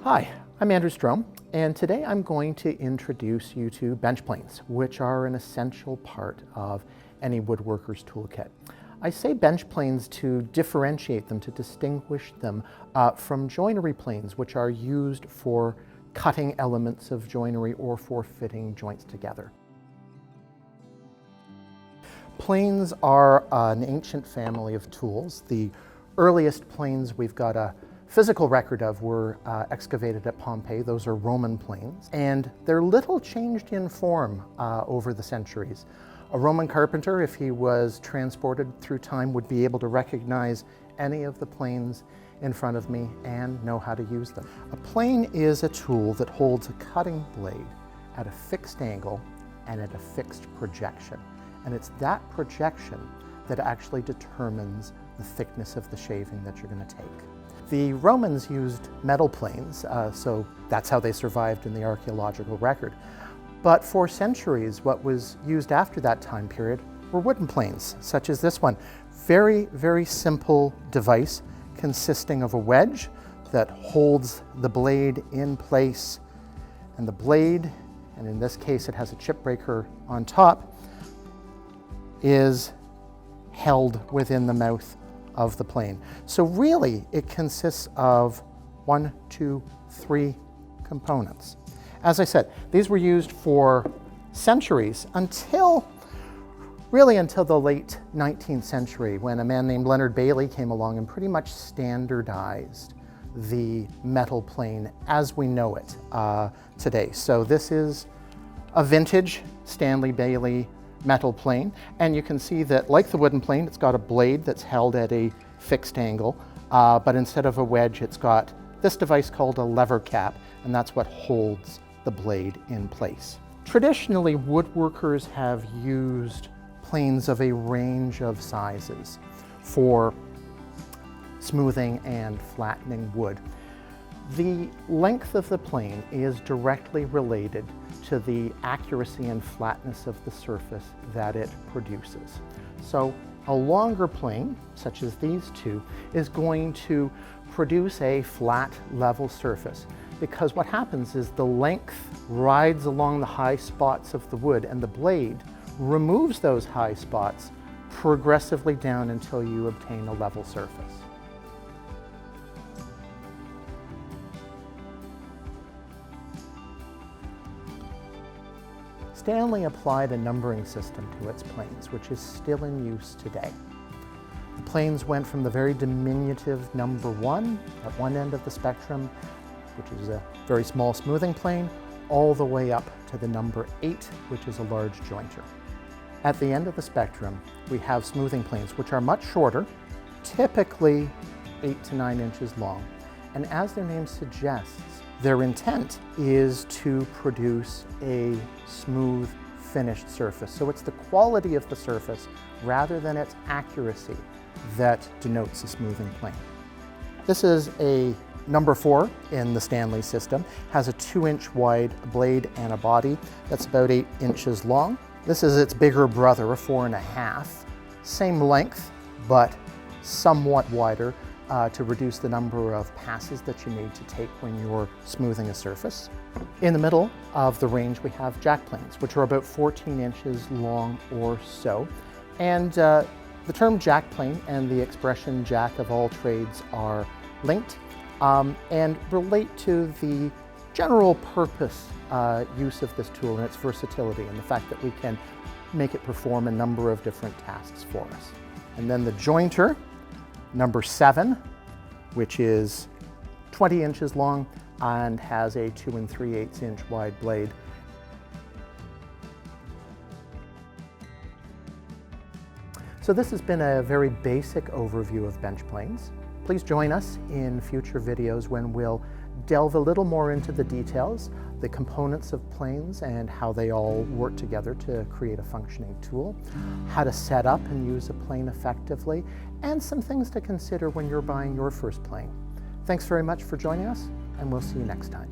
Hi, I'm Andrew Strome, and today I'm going to introduce you to bench planes, which are an essential part of any woodworker's toolkit. I say bench planes to differentiate them, to distinguish them from joinery planes, which are used for cutting elements of joinery or for fitting joints together. Planes are an ancient family of tools. The earliest planes we've got a physical record of were excavated at Pompeii. Those are Roman planes, and they're little changed in form over the centuries. A Roman carpenter, if he was transported through time, would be able to recognize any of the planes in front of me and know how to use them. A plane is a tool that holds a cutting blade at a fixed angle and at a fixed projection. And it's that projection that actually determines the thickness of the shaving that you're going to take. The Romans used metal planes, so that's how they survived in the archaeological record. But for centuries, what was used after that time period were wooden planes, such as this one. Very, very simple device consisting of a wedge that holds the blade in place. And the blade, and in this case it has a chip breaker on top, is held within the mouth of the plane. So really it consists of 1, 2, 3 components. As I said, these were used for centuries until the late 19th century, when a man named Leonard Bailey came along and pretty much standardized the metal plane as we know it today. So this is a vintage Stanley Bailey metal plane, and you can see that, like the wooden plane, it's got a blade that's held at a fixed angle, but instead of a wedge, it's got this device called a lever cap, and that's what holds the blade in place. Traditionally, woodworkers have used planes of a range of sizes for smoothing and flattening wood. The length of the plane is directly related to the accuracy and flatness of the surface that it produces. So a longer plane, such as these two, is going to produce a flat, level surface, because what happens is the length rides along the high spots of the wood, and the blade removes those high spots progressively down until you obtain a level surface. Stanley applied a numbering system to its planes, which is still in use today. The planes went from the very diminutive number 1 at one end of the spectrum, which is a very small smoothing plane, all the way up to the number 8, which is a large jointer. At the end of the spectrum, we have smoothing planes, which are much shorter, typically 8 to 9 inches long. And as their name suggests, their intent is to produce a smooth, finished surface. So it's the quality of the surface rather than its accuracy that denotes a smoothing plane. This is a number 4 in the Stanley system, has a 2-inch wide blade and a body that's about 8 inches long. This is its bigger brother, a 4.5. Same length, but somewhat wider, to reduce the number of passes that you need to take when you're smoothing a surface. In the middle of the range, we have jack planes, which are about 14 inches long or so. And the term jack plane and the expression jack of all trades are linked and relate to the general purpose use of this tool and its versatility, and the fact that we can make it perform a number of different tasks for us. And then the jointer, number 7, which is 20 inches long and has a 2 3/8 inch wide blade. So this has been a very basic overview of bench planes. Please join us in future videos when we'll delve a little more into the details, the components of planes and how they all work together to create a functioning tool, how to set up and use a plane effectively, and some things to consider when you're buying your first plane. Thanks very much for joining us, and we'll see you next time.